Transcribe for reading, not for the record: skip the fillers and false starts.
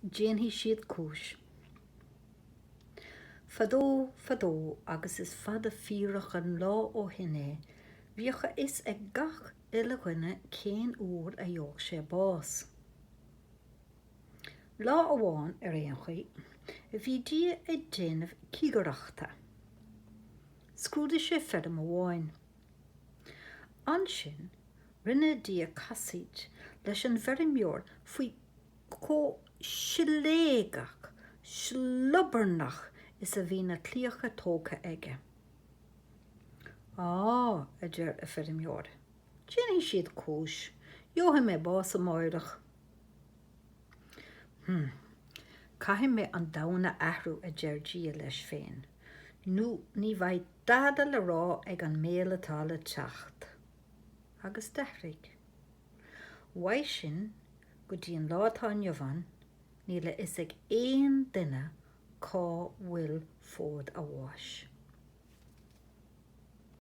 Déanfaidh siad Cúis. Fadó agus is fada fíorach an lá ó hinné, bhíocha is ag gach ile dhuine cén uair a dheoch sé bás. Lá amháin éon chuí, bhí dia i déanamh cigareachta. Scrúda sé fedam amháin. Ansin, rinne dia casaid leis an bheirimiúr faoi có siléagach, slubbarnach is a bhí na clíocha tóca aige. A deir a bheirimiúr. Déanfaidh siad Cúis, joithe mé bás amárach. Caithfidh mé an damhna athrú a deir dia leis féin. Ní bhaid dada le rá ag an méal atá le teacht. Agus deithrig. Waith sin go dtí an látá neamhan, níla is ag éon duine cá bhfuil fód a bháis.